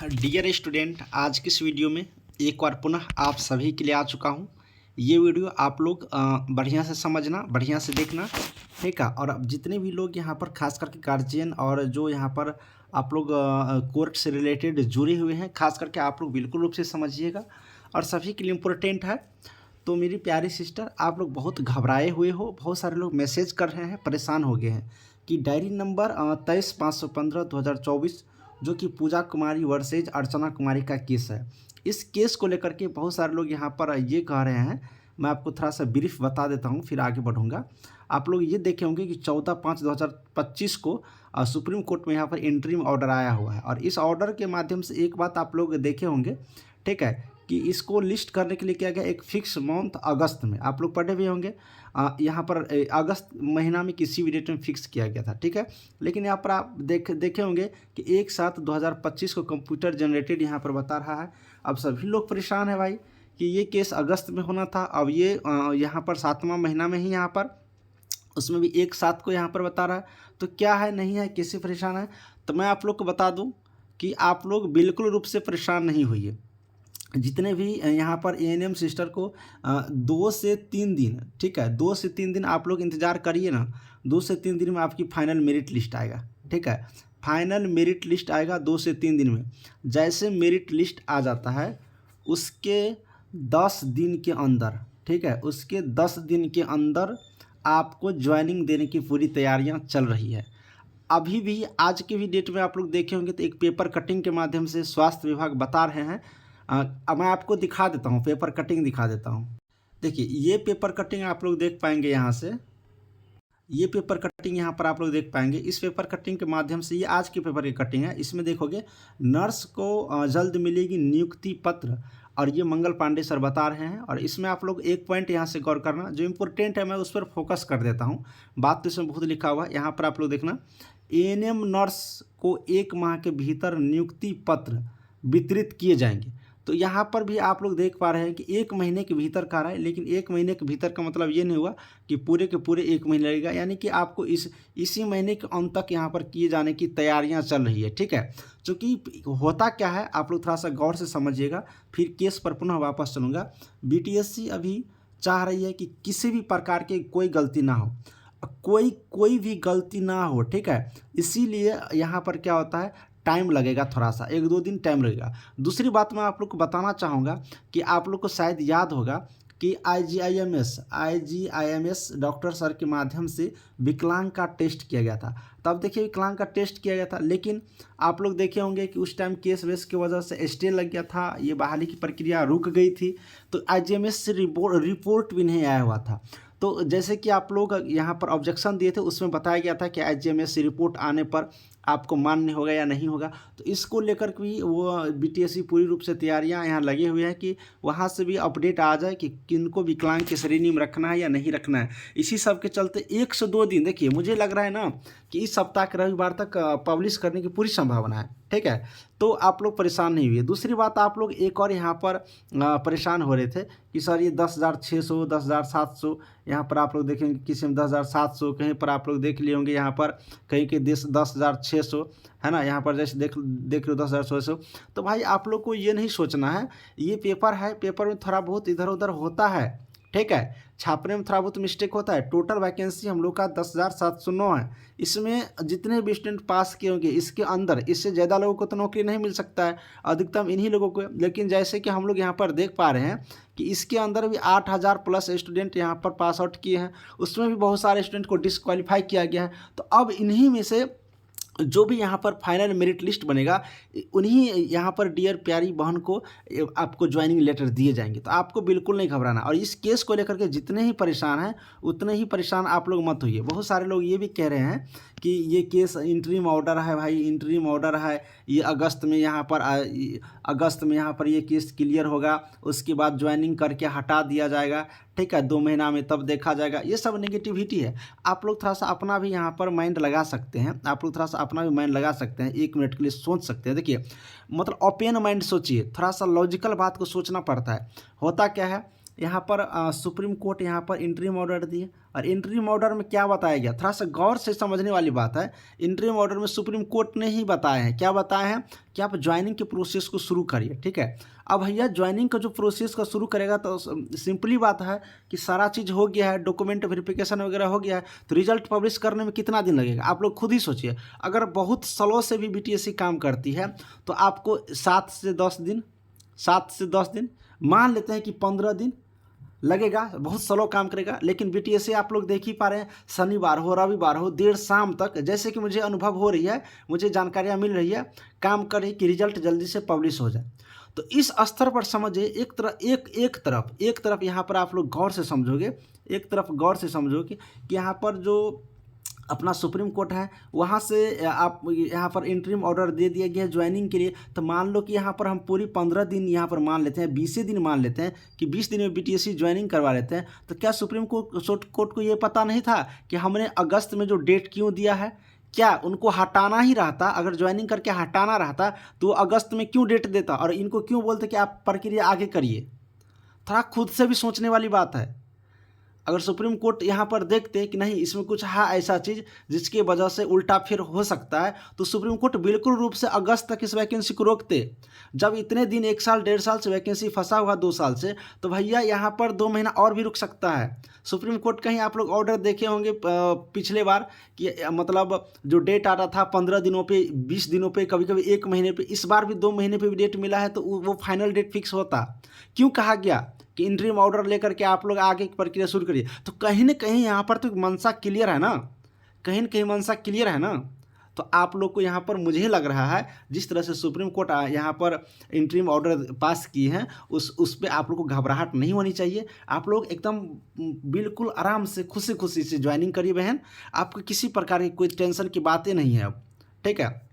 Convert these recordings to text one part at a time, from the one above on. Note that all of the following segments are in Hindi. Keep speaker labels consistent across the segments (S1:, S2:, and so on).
S1: डियर स्टूडेंट, आज की इस वीडियो में एक बार पुनः आप सभी के लिए आ चुका हूँ। ये वीडियो आप लोग बढ़िया से समझना, बढ़िया से देखना, ठीक है। और अब जितने भी लोग यहाँ पर खास करके गार्जियन और जो यहाँ पर आप लोग कोर्ट से रिलेटेड जुड़े हुए हैं, खास करके आप लोग बिल्कुल रूप से समझिएगा और सभी के लिए इम्पोर्टेंट है। तो मेरी प्यारी सिस्टर, आप लोग बहुत घबराए हुए हो, बहुत सारे लोग मैसेज कर रहे हैं, परेशान हो गए हैं कि डायरी नंबर 23/515/2024 जो कि पूजा कुमारी वर्सेज अर्चना कुमारी का केस है। इस केस को लेकर के बहुत सारे लोग यहाँ पर ये कह रहे हैं। मैं आपको थोड़ा सा ब्रीफ बता देता हूँ, फिर आगे बढ़ूँगा। आप लोग ये देखे होंगे कि 14/5/2025 को सुप्रीम कोर्ट में यहाँ पर इंटरिम ऑर्डर आया हुआ है और इस ऑर्डर के माध्यम से एक बात आप लोग देखे होंगे, ठीक है, कि इसको लिस्ट करने के लिए किया गया एक फिक्स मंथ अगस्त में। आप लोग पढ़े भी होंगे, यहाँ पर अगस्त महीना में किसी भी डेट में फिक्स किया गया था, ठीक है। लेकिन यहाँ पर आप देखे होंगे कि 1/7/2025 को कंप्यूटर जनरेटेड यहाँ पर बता रहा है। अब सभी लोग परेशान है भाई कि ये केस अगस्त में होना था, अब ये यहाँ पर 7वां महीना में ही यहाँ पर उसमें भी 1/7 को यहाँ पर बता रहा है। तो क्या है, नहीं है, कैसे परेशान है? तो मैं आप लोग को बता दूँ कि आप लोग बिल्कुल रूप से परेशान नहीं होइए। जितने भी यहाँ पर एएनएम सिस्टर को 2 से 3 दिन, ठीक है, 2 से 3 दिन आप लोग इंतज़ार करिए ना। 2 से 3 दिन में आपकी फाइनल मेरिट लिस्ट आएगा, ठीक है। फाइनल मेरिट लिस्ट आएगा 2 से 3 दिन में। जैसे मेरिट लिस्ट आ जाता है उसके 10 दिन के अंदर, ठीक है, उसके 10 दिन के अंदर आपको ज्वाइनिंग देने की पूरी तैयारियां चल रही है। अभी भी आज के भी डेट में आप लोग देखे होंगे तो एक पेपर कटिंग के माध्यम से स्वास्थ्य विभाग बता रहे हैं। अब मैं आपको दिखा देता हूँ, पेपर कटिंग दिखा देता हूँ। देखिए, ये पेपर कटिंग आप लोग देख पाएंगे यहाँ से, ये पेपर कटिंग यहाँ पर आप लोग देख पाएंगे। इस पेपर कटिंग के माध्यम से, ये आज के पेपर की कटिंग है। इसमें देखोगे नर्स को जल्द मिलेगी नियुक्ति पत्र और ये मंगल पांडे सर बता रहे हैं। और इसमें आप लोग एक पॉइंट यहाँ से गौर करना, जो इम्पोर्टेंट है मैं उस पर फोकस कर देता हूँ। बात तो इसमें बहुत लिखा हुआ है, यहाँ पर आप लोग देखना, एएनएम नर्स को 1 माह के भीतर नियुक्ति पत्र वितरित किए जाएंगे। तो यहाँ पर भी आप लोग देख पा रहे हैं कि 1 महीने के भीतर का रहा है, लेकिन 1 महीने के भीतर का मतलब ये नहीं हुआ कि पूरे के पूरे 1 महीने लगेगा, यानी कि आपको इसी महीने के अंत तक यहाँ पर किए जाने की तैयारियाँ चल रही है, ठीक है। चूँकि होता क्या है, आप लोग थोड़ा सा गौर से समझिएगा, फिर केस पर पुनः वापस चलूँगा। बीटीएससी अभी चाह रही है कि किसी भी प्रकार की कोई गलती ना हो, कोई भी गलती ना हो, ठीक है। इसीलिए यहाँ पर क्या होता है, टाइम लगेगा, थोड़ा सा 1-2 दिन टाइम लगेगा। दूसरी बात मैं आप लोग को बताना चाहूँगा कि आप लोग को शायद याद होगा कि आईजीआईएमएस डॉक्टर सर के माध्यम से विकलांग का टेस्ट किया गया था। तब देखिए विकलांग का टेस्ट किया गया था, लेकिन आप लोग देखे होंगे कि उस टाइम केस वेस की वजह से स्टे लग गया था, ये बहाली की प्रक्रिया रुक गई थी। तो आईजीआईएमएस से रिपोर्ट भी नहीं आया हुआ था। तो जैसे कि आप लोग यहाँ पर ऑब्जेक्शन दिए थे, उसमें बताया गया था कि आईजीआईएमएस से रिपोर्ट आने पर आपको मान्य होगा या नहीं होगा। तो इसको लेकर भी वो बीटीएससी पूरी रूप से तैयारियां यहाँ लगे हुए हैं कि वहाँ से भी अपडेट आ जाए कि किनको विकलांग की श्रेणी में रखना है या नहीं रखना है। इसी सब के चलते 1 से 2 दिन, देखिए मुझे लग रहा है ना कि इस सप्ताह के रविवार तक पब्लिश करने की पूरी संभावना है, ठीक है। तो आप लोग परेशान नहीं हुए। दूसरी बात, आप लोग एक और यहाँ पर परेशान हो रहे थे कि सर ये 10,600 10,700, यहाँ पर आप लोग देखेंगे किसी में 10,700, कहीं पर आप लोग देख लिए होंगे यहाँ पर कहीं के 10,600 है ना, यहाँ पर जैसे देख लो 10,600। तो भाई आप लोग को ये नहीं सोचना है, ये पेपर है, पेपर में थोड़ा बहुत इधर उधर होता है, ठीक है, छापने में थोड़ा बहुत मिस्टेक होता है। टोटल वैकेंसी हम लोग का 10,709 है। इसमें जितने भी स्टूडेंट पास किए होंगे, इसके अंदर इससे ज़्यादा लोगों को तो नौकरी नहीं मिल सकता है, अधिकतम इन्हीं लोगों को। लेकिन जैसे कि हम लोग यहाँ पर देख पा रहे हैं कि इसके अंदर भी 8,000 प्लस स्टूडेंट यहाँ पर पास आउट किए हैं, उसमें भी बहुत सारे स्टूडेंट को डिस्क्वालीफाई किया गया है। तो अब इन्हीं में से जो भी यहाँ पर फाइनल मेरिट लिस्ट बनेगा, उन्हीं यहाँ पर डियर प्यारी बहन को आपको ज्वाइनिंग लेटर दिए जाएंगे। तो आपको बिल्कुल नहीं घबराना। और इस केस को लेकर के जितने ही परेशान हैं उतने ही परेशान आप लोग मत होइए। बहुत सारे लोग ये भी कह रहे हैं कि ये केस इंटरिम ऑर्डर है, भाई इंटरिम ऑर्डर है, ये अगस्त में यहाँ पर ये केस क्लियर होगा, उसके बाद ज्वाइनिंग करके हटा दिया जाएगा, ठीक है, 2 महीना में तब देखा जाएगा। ये सब नेगेटिविटी है। आप लोग थोड़ा सा अपना भी यहाँ पर माइंड लगा सकते हैं, आप लोग थोड़ा सा अपना भी माइंड लगा सकते हैं, 1 मिनट के लिए सोच सकते हैं। देखिए मतलब ओपन माइंड सोचिए, थोड़ा सा लॉजिकल बात को सोचना पड़ता है। होता क्या है यहाँ पर सुप्रीम कोर्ट यहाँ पर इंटरिम ऑर्डर दिए, और इंटरिम ऑर्डर में क्या बताया गया, थोड़ा सा गौर से समझने वाली बात है। इंटरिम ऑर्डर में सुप्रीम कोर्ट ने ही बताए हैं, क्या बताए हैं कि आप ज्वाइनिंग के प्रोसेस को शुरू करिए, ठीक है। अब भैया ज्वाइनिंग का जो प्रोसेस का शुरू करेगा तो सिंपली बात है कि सारा चीज़ हो गया है, डॉक्यूमेंट वेरिफिकेशन वगैरह हो गया है, तो रिजल्ट पब्लिश करने में कितना दिन लगेगा, आप लोग खुद ही सोचिए। अगर बहुत स्लो से भी बीटीएससी काम करती है तो आपको 7 से 10 दिन, मान लेते हैं कि 15 दिन लगेगा, बहुत स्लो काम करेगा। लेकिन बीटीएससी आप लोग देख ही पा रहे हैं, शनिवार हो रविवार हो देर शाम तक, जैसे कि मुझे अनुभव हो रही है, मुझे जानकारियाँ मिल रही है, काम करे कि रिजल्ट जल्दी से पब्लिश हो जाए। तो इस स्तर पर समझिए, एक तरफ यहाँ पर आप लोग गौर से समझोगे, कि यहाँ पर जो अपना सुप्रीम कोर्ट है वहाँ से आप यहाँ पर इंटरिम ऑर्डर दे दिया गया है ज्वाइनिंग के लिए। तो मान लो कि यहाँ पर हम पूरी 15 दिन यहाँ पर मान लेते हैं, 20 दिन मान लेते हैं कि 20 दिन में बीटीएससी ज्वाइनिंग करवा लेते हैं। तो क्या सुप्रीम कोर्ट को ये पता नहीं था कि हमने अगस्त में जो डेट क्यों दिया है, क्या उनको हटाना ही रहता, अगर ज्वाइनिंग करके हटाना रहता तो अगस्त में क्यों डेट देता, और इनको क्यों बोलते कि आप प्रक्रिया आगे करिए। थोड़ा खुद से भी सोचने वाली बात है। अगर सुप्रीम कोर्ट यहाँ पर देखते कि नहीं इसमें कुछ है ऐसा चीज़ जिसकी वजह से उल्टा फिर हो सकता है, तो सुप्रीम कोर्ट बिल्कुल रूप से अगस्त तक इस वैकेंसी को रोकते। जब इतने दिन 1 साल 1.5 साल से वैकेंसी फंसा हुआ 2 साल से, तो भैया यहाँ पर 2 महीना और भी रुक सकता है। सुप्रीम कोर्ट कहीं आप लोग ऑर्डर देखे होंगे पिछले बार कि मतलब जो डेट आ रहा था 15 दिनों पे, 20 दिनों पे, कभी कभी 1 महीने पे, इस बार भी 2 महीने पे भी डेट मिला है, तो वो फाइनल डेट फिक्स होता। क्यों कहा गया कि इंटरिम ऑर्डर लेकर के आप लोग आगे की प्रक्रिया शुरू करिए। तो कहीं ना कहीं यहाँ पर तो मंशा क्लियर है ना, कहीं ना कहीं मंशा क्लियर है ना। तो आप लोग को यहाँ पर मुझे लग रहा है जिस तरह से सुप्रीम कोर्ट यहाँ पर इंटरिम ऑर्डर पास किए हैं उस पर आप लोग को घबराहट नहीं होनी चाहिए। आप लोग एकदम बिल्कुल आराम से खुशी से ज्वाइनिंग करिए बहन, आपको किसी प्रकार की कोई टेंशन की बातें नहीं है अब, ठीक है।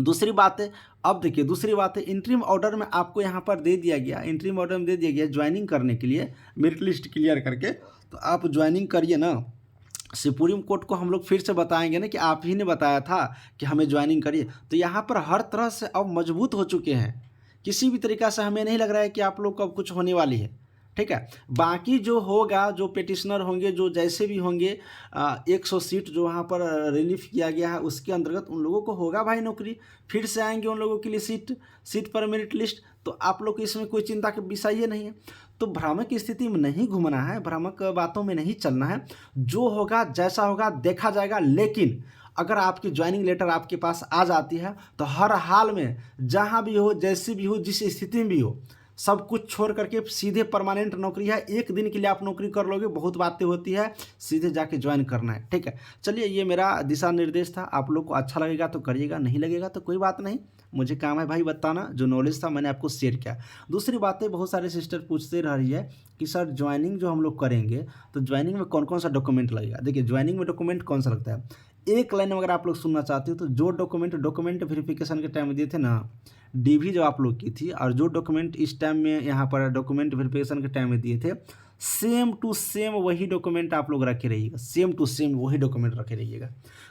S1: दूसरी बात है, अब देखिए दूसरी बात है, इंटरिम ऑर्डर में आपको यहाँ पर दे दिया गया, इंटरिम ऑर्डर में दे दिया गया ज्वाइनिंग करने के लिए मेरिट लिस्ट क्लियर करके, तो आप ज्वाइनिंग करिए ना। सुप्रीम कोर्ट को हम लोग फिर से बताएंगे ना कि आप ही ने बताया था कि हमें ज्वाइनिंग करिए। तो यहाँ पर हर तरह से अब मजबूत हो चुके हैं, किसी भी तरीक़ा से हमें नहीं लग रहा है कि आप लोग को अब कुछ होने वाली है, ठीक है। बाकी जो होगा, जो पिटिशनर होंगे, जो जैसे भी होंगे, 100 सीट जो वहाँ पर रिलीफ किया गया है उसके अंतर्गत उन लोगों को होगा भाई नौकरी, फिर से आएंगे उन लोगों के लिए सीट पर मेरिट लिस्ट। तो आप लोग को इसमें कोई चिंता का विषय ही नहीं है। तो भ्रामक स्थिति में नहीं घूमना है, भ्रामक बातों में नहीं चलना है, जो होगा जैसा होगा देखा जाएगा। लेकिन अगर आपकी ज्वाइनिंग लेटर आपके पास आ जाती है तो हर हाल में जहाँ भी हो, जैसी भी हो, जिस स्थिति में भी हो, सब कुछ छोड़ करके सीधे परमानेंट नौकरी है। 1 दिन के लिए आप नौकरी कर लोगे, बहुत बातें होती है, सीधे जाके ज्वाइन करना है, ठीक है। चलिए ये मेरा दिशा निर्देश था, आप लोग को अच्छा लगेगा तो करिएगा, नहीं लगेगा तो कोई बात नहीं, मुझे काम है भाई बताना, जो नॉलेज था मैंने आपको शेयर किया। दूसरी बातें बहुत सारे सिस्टर पूछते रही है कि सर ज्वाइनिंग जो हम लोग करेंगे तो ज्वाइनिंग में कौन कौन सा डॉक्यूमेंट लगेगा। देखिए ज्वाइनिंग में डॉक्यूमेंट कौन सा लगता है, एक लाइन में अगर आप लोग सुनना चाहते हो तो जो डॉक्यूमेंट वेरिफिकेशन के टाइम में दिए थे ना, डीवी जो आप लोग की थी, और जो डॉक्यूमेंट इस टाइम में यहाँ पर डॉक्यूमेंट वेरिफिकेशन के टाइम में दिए थे, सेम टू सेम वही डॉक्यूमेंट आप लोग रखे रहिएगा, सेम टू सेम वही डॉक्यूमेंट रखे रहिएगा।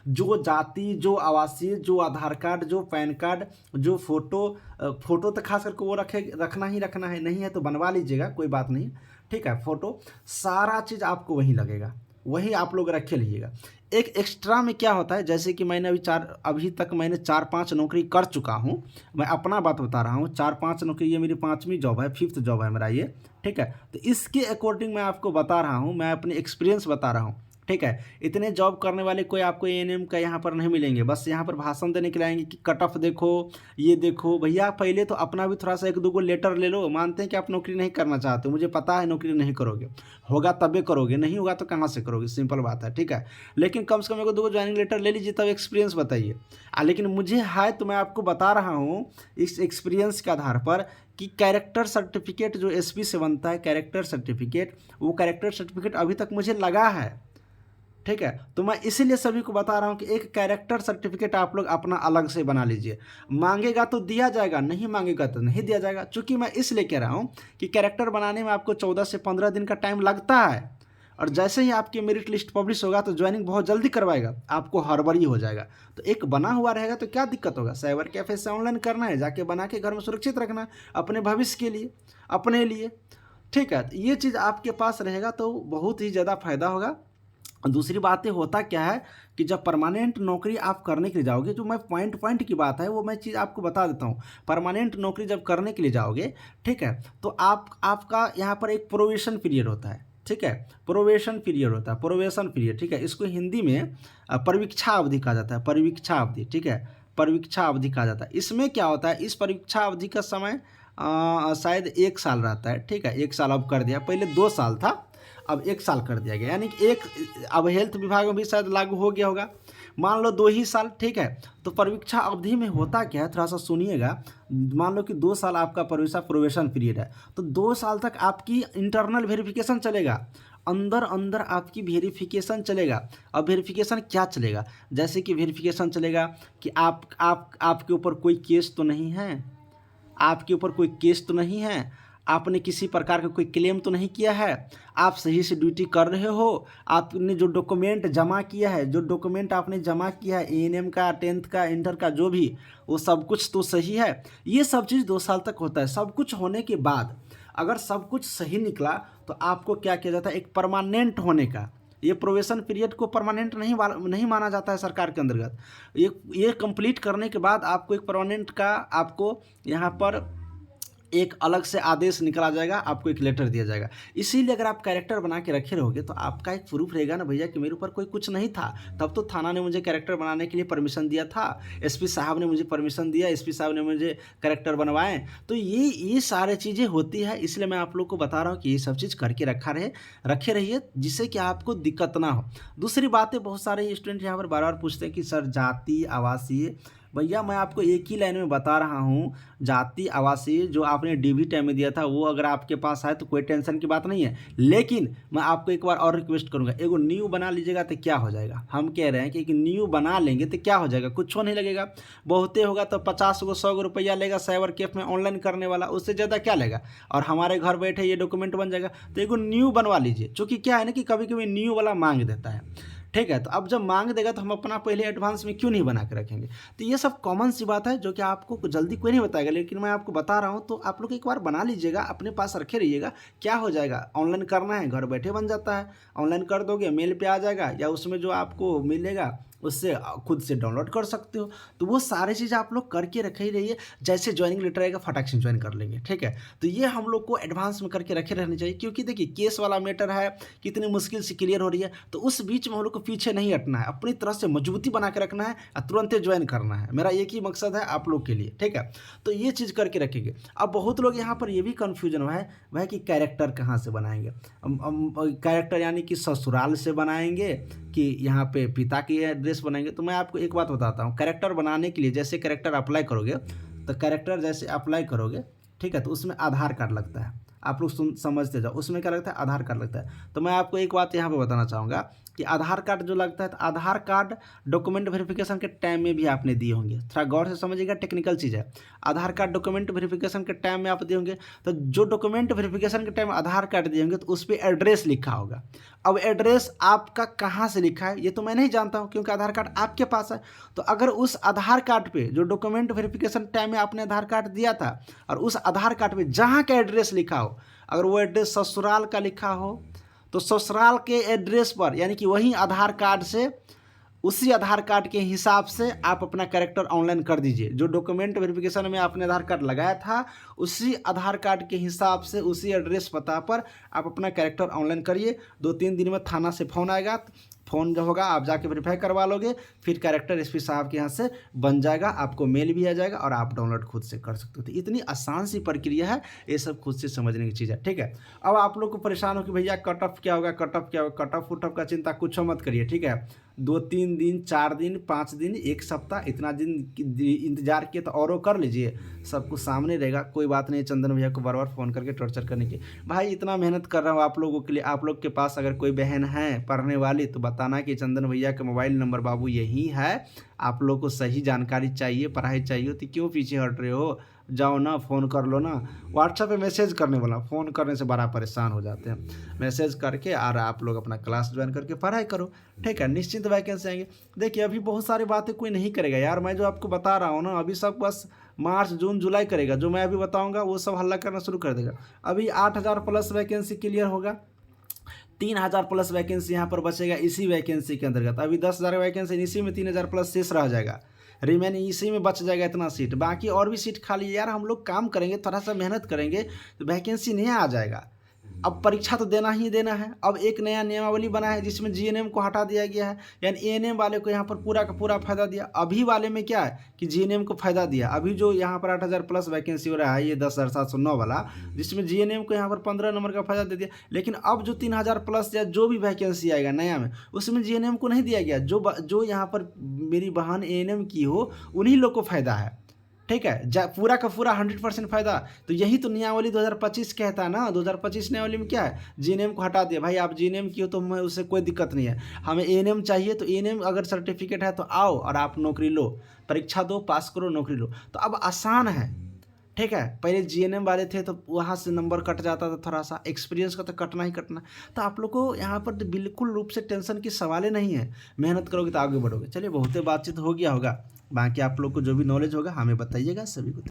S1: जो जाति, जो आवासीय, जो आधार कार्ड, जो पैन कार्ड, जो फोटो तो खास करके वो रखना ही रखना है, नहीं है तो बनवा लीजिएगा, कोई बात नहीं, ठीक है। फोटो सारा चीज़ आपको वही लगेगा, वही आप लोग रखे रहिएगा। एक एक्स्ट्रा में क्या होता है, जैसे कि मैंने अभी तक मैंने 4-5 नौकरी कर चुका हूँ, मैं अपना बात बता रहा हूँ, 4-5 नौकरी, ये मेरी 5वीं जॉब है, 5th जॉब है मेरा ये, ठीक है। तो इसके अकॉर्डिंग मैं आपको बता रहा हूँ, मैं अपने एक्सपीरियंस बता रहा हूँ, ठीक है। इतने जॉब करने वाले कोई आपको एएनएम का यहाँ पर नहीं मिलेंगे, बस यहाँ पर भाषण देने के लिए आएंगे कि कट ऑफ देखो, ये देखो। भैया पहले तो अपना भी थोड़ा सा 1-2 लेटर ले लो, मानते हैं कि आप नौकरी नहीं करना चाहते हो, मुझे पता है नौकरी नहीं करोगे, होगा तबे करोगे, नहीं होगा तो कहाँ से करोगे, सिंपल बात है, ठीक है। लेकिन कम से कम 1-2 ज्वाइनिंग लेटर ले लीजिए, तब एक्सपीरियंस बताइए। लेकिन मुझे है तो मैं आपको बता रहा हूँ इस एक्सपीरियंस के आधार पर कि कैरेक्टर सर्टिफिकेट जो एसपी से बनता है, कैरेक्टर सर्टिफिकेट, वो कैरेक्टर सर्टिफिकेट अभी तक मुझे लगा है, ठीक है। तो मैं इसीलिए सभी को बता रहा हूं कि एक कैरेक्टर सर्टिफिकेट आप लोग अपना अलग से बना लीजिए, मांगेगा तो दिया जाएगा, नहीं मांगेगा तो नहीं दिया जाएगा। चूंकि मैं इसलिए कह रहा हूं कि कैरेक्टर बनाने में आपको 14 से 15 दिन का टाइम लगता है, और जैसे ही आपकी मेरिट लिस्ट पब्लिश होगा तो ज्वाइनिंग बहुत जल्दी करवाएगा, आपको हड़बड़ी हो जाएगा। तो एक बना हुआ रहेगा तो क्या दिक्कत होगा, साइबर कैफे से ऑनलाइन करना है, जाके बना के घर में सुरक्षित रखना अपने भविष्य के लिए, अपने लिए। ठीक है, तो ये चीज़ आपके पास रहेगा तो बहुत ही ज़्यादा फायदा होगा। दूसरी बात है, होता क्या है कि जब परमानेंट नौकरी आप करने के लिए जाओगे, जो मैं पॉइंट की बात है वो मैं चीज़ आपको बता देता हूँ। परमानेंट नौकरी जब करने के लिए जाओगे, ठीक है, तो आपका यहाँ पर एक प्रोबेशन पीरियड होता है, ठीक है, प्रोबेशन पीरियड होता है, प्रोबेशन पीरियड, ठीक है, इसको हिंदी में परिवीक्षा अवधि कहा जाता है, परिवीक्षा अवधि, ठीक है, परिवीक्षा अवधि कहा जाता है। इसमें क्या होता है, इस परीक्षा अवधि का समय शायद 1 साल रहता है, ठीक है, 1 साल अब कर दिया, पहले 2 साल था, अब 1 साल कर दिया गया, यानी कि एक, अब हेल्थ विभाग में भी शायद लागू हो गया होगा, मान लो 2 ही साल, ठीक है। तो परीक्षा अवधि में होता क्या है, थोड़ा सा सुनिएगा। मान लो कि 2 साल आपका प्रोबेशन पीरियड है, तो 2 साल तक आपकी इंटरनल वेरिफिकेशन चलेगा, अंदर अंदर आपकी वेरिफिकेशन चलेगा। अब वेरिफिकेशन क्या चलेगा, जैसे कि वेरिफिकेशन चलेगा कि आपके ऊपर कोई केस तो नहीं है, आपके ऊपर कोई केस तो नहीं है, आपने किसी प्रकार का कोई क्लेम तो नहीं किया है, आप सही से ड्यूटी कर रहे हो, आपने जो डॉक्यूमेंट जमा किया है, जो डॉक्यूमेंट आपने जमा किया है एएनएम का, 10th का, इंटर का, जो भी, वो सब कुछ तो सही है। ये सब चीज़ 2 साल तक होता है। सब कुछ होने के बाद अगर सब कुछ सही निकला तो आपको क्या किया जाता है, एक परमानेंट होने का, ये प्रोबेशन पीरियड को परमानेंट नहीं माना जाता है सरकार के अंतर्गत। ये कंप्लीट करने के बाद आपको एक परमानेंट का, आपको यहाँ पर एक अलग से आदेश निकाला जाएगा, आपको एक लेटर दिया जाएगा। इसीलिए अगर आप कैरेक्टर बना के रखे रहोगे तो आपका एक प्रूफ रहेगा ना भैया कि मेरे ऊपर कोई कुछ नहीं था, तब तो थाना ने मुझे कैरेक्टर बनाने के लिए परमिशन दिया था, एसपी साहब ने मुझे परमिशन दिया, एसपी साहब ने मुझे कैरेक्टर बनवाए। तो ये सारी चीज़ें होती है, इसलिए मैं आप लोग को बता रहा हूँ कि ये सब चीज़ करके रखे रहिए, जिससे कि आपको दिक्कत ना हो। दूसरी बात है, बहुत सारे स्टूडेंट यहाँ पर बार बार पूछते हैं कि सर जाति आवासीय, भैया मैं आपको एक ही लाइन में बता रहा हूँ, जाति आवासीय जो आपने डीवी टाइम में दिया था वो अगर आपके पास है तो कोई टेंशन की बात नहीं है। लेकिन मैं आपको एक बार और रिक्वेस्ट करूँगा, एगो न्यू बना लीजिएगा तो क्या हो जाएगा, हम कह रहे हैं कि एक न्यू बना लेंगे तो क्या हो जाएगा, कुछ नहीं लगेगा, बहुते होगा तो 50 को 100 रुपया लेगा साइबर कैफ में ऑनलाइन करने वाला, उससे ज़्यादा क्या लेगा, और हमारे घर बैठे ये डॉक्यूमेंट बन जाएगा। तो एगो न्यू बनवा लीजिए, चूँकि क्या है ना कि कभी कभी न्यू वाला मांग देता है, ठीक है। तो अब जब मांग देगा तो हम अपना पहले एडवांस में क्यों नहीं बना के रखेंगे। तो ये सब कॉमन सी बात है जो कि आपको जल्दी कोई नहीं बताएगा, लेकिन मैं आपको बता रहा हूँ, तो आप लोग एक बार बना लीजिएगा, अपने पास रखे रहिएगा। क्या हो जाएगा, ऑनलाइन करना है, घर बैठे बन जाता है, ऑनलाइन कर दोगे, मेल पे आ जाएगा, या उसमें जो आपको मिलेगा उससे खुद से डाउनलोड कर सकते हो। तो वो सारी चीज़ आप लोग करके रखे ही रहिए, जैसे ज्वाइनिंग लेटर आएगा फटाक से ज्वाइन कर लेंगे, ठीक है। तो ये हम लोग को एडवांस में करके रखे रहने चाहिए, क्योंकि देखिए केस वाला मैटर है, कितनी मुश्किल से क्लियर हो रही है, तो उस बीच में हम लोग को पीछे नहीं हटना है, अपनी तरह से मजबूती बना के रखना है और तुरंत ज्वाइन करना है। मेरा एक ही मकसद है आप लोग के लिए, ठीक है। तो ये चीज़ करके रखेंगे। अब बहुत लोग यहाँ पर ये भी कन्फ्यूजन है वह कि कैरेक्टर कहाँ से बनाएंगे, कैरेक्टर यानी कि ससुराल से बनाएंगे कि यहाँ पे पिता की एड्रेस बनाएंगे। तो मैं आपको एक बात बताता हूँ, कैरेक्टर बनाने के लिए जैसे कैरेक्टर अप्लाई करोगे, तो कैरेक्टर जैसे अप्लाई करोगे, ठीक है, तो उसमें आधार कार्ड लगता है, आप लोग समझते जाओ, उसमें क्या लगता है, आधार कार्ड लगता है। तो मैं आपको एक बात यहाँ पे बताना चाहूँगा कि आधार कार्ड जो लगता है, तो आधार कार्ड डॉक्यूमेंट वेरिफिकेशन के टाइम में भी आपने दिए होंगे, थोड़ा गौर से समझिएगा, टेक्निकल चीज़ है। आधार कार्ड डॉक्यूमेंट वेरिफिकेशन के टाइम में आप दिए होंगे, तो जो डॉक्यूमेंट वेरिफिकेशन के टाइम आधार कार्ड दिए होंगे तो उस पर एड्रेस लिखा होगा। अब एड्रेस आपका कहाँ से लिखा है ये तो मैं नहीं जानता हूँ, क्योंकि आधार कार्ड आपके पास है। तो अगर उस आधार कार्ड पे जो डॉक्यूमेंट वेरिफिकेशन टाइम में आपने आधार कार्ड दिया था, और उस आधार कार्ड पे जहाँ का एड्रेस लिखा हो, अगर वो एड्रेस ससुराल का लिखा हो, तो ससुराल के एड्रेस पर, यानी कि वही आधार कार्ड से, उसी आधार कार्ड के हिसाब से आप अपना कैरेक्टर ऑनलाइन कर दीजिए। जो डॉक्यूमेंट वेरिफिकेशन में आपने आधार कार्ड लगाया था, उसी आधार कार्ड के हिसाब से, उसी एड्रेस पता पर आप अपना कैरेक्टर ऑनलाइन करिए। 2-3 दिन में थाना से फ़ोन आएगा, फ़ोन जो होगा आप जाके वेरीफाई करवा लोगे, फिर कैरेक्टर एसपी साहब के यहाँ से बन जाएगा, आपको मेल भी आ जाएगा और आप डाउनलोड खुद से कर सकते हो। तो इतनी आसान सी प्रक्रिया है, ये सब खुद से समझने की चीज़ है, ठीक है। अब आप लोग को परेशान हो कि भैया कट ऑफ क्या होगा, कट ऑफ क्या होगा, कट ऑफ उट ऑफ का चिंता कुछ मत करिए, ठीक है। 2-3 दिन, 4 दिन, 5 दिन, 1 सप्ताह, इतना दिन इंतजार किए तो और कर लीजिए, सब कुछ सामने रहेगा। कोई बात नहीं चंदन भैया को बार बार फ़ोन करके टॉर्चर करने की, भाई इतना मेहनत कर रहा हूँ आप लोगों के लिए। आप लोग के पास अगर कोई बहन है पढ़ने वाली तो बताना कि चंदन भैया का मोबाइल नंबर बाबू यही है, आप लोग को सही जानकारी चाहिए, पढ़ाई चाहिए, तो क्यों पीछे हट रहे हो, जाओ ना, फ़ोन कर लो ना। व्हाट्सएप पे मैसेज करने वाला, फ़ोन करने से बड़ा परेशान हो जाते हैं। मैसेज करके और आप लोग अपना क्लास ज्वाइन करके पढ़ाई करो, ठीक है। निश्चिंत वैकेंसी आएंगे। देखिए अभी बहुत सारी बातें कोई नहीं करेगा यार, मैं जो आपको बता रहा हूँ ना, अभी सब बस मार्च जून जुलाई करेगा, जो मैं अभी बताऊंगा वो सब हल्ला करना शुरू कर देगा। अभी 8,000 प्लस वैकेंसी क्लियर होगा, 3,000 प्लस वैकेंसी यहाँ पर बचेगा इसी वैकेंसी के अंतर्गत। अभी 10,000 वैकेंसी इसी में 3,000 प्लस शेष रह जाएगा, रिमेनिंग इसी में बच जाएगा इतना सीट। बाकी और भी सीट खाली है यार, हम लोग काम करेंगे, थोड़ा सा मेहनत करेंगे तो वैकेंसी नहीं आ जाएगा। अब परीक्षा तो देना ही देना है। अब एक नया नियमावली बना है जिसमें जीएनएम को हटा दिया गया है, यानी एएनएम वाले को यहाँ पर पूरा का पूरा फायदा दिया। अभी वाले में क्या है कि जीएनएम को फायदा दिया। अभी जो यहाँ पर 8,000 प्लस वैकेंसी हो रहा है, ये 10,709 वाला, जिसमें जीएनएम को यहाँ पर 15 नंबर का फायदा दे दिया। लेकिन अब जो 3,000 प्लस या जो भी वैकेंसी आएगा नया में, उसमें जीएनएम को नहीं दिया गया। जो यहाँ पर मेरी बहन एएनएम की हो उन्हीं लोग को फायदा है, ठीक है, पूरा का पूरा 100% फायदा। तो यही तो नियमावली 2025 कहता है ना। 2025 नियमावली में क्या है, जीएनएम को हटा दिया। भाई आप जीएनएम की हो तो हमें उससे कोई दिक्कत नहीं है, हमें एएनएम चाहिए। तो एएनएम अगर सर्टिफिकेट है तो आओ और आप नौकरी लो, परीक्षा दो, पास करो, नौकरी लो। तो अब आसान है, ठीक है। पहले जीएनएम वाले थे तो वहाँ से नंबर कट जाता था, थोड़ा सा एक्सपीरियंस का तो कटना ही कटना। तो आप लोग को यहाँ पर बिल्कुल रूप से टेंशन की सवाल ही नहीं है, मेहनत करोगे तो आगे बढ़ोगे। चलिए, बहुत बातचीत हो गया होगा, बाकी आप लोग को जो भी नॉलेज होगा हमें बताइएगा। सभी को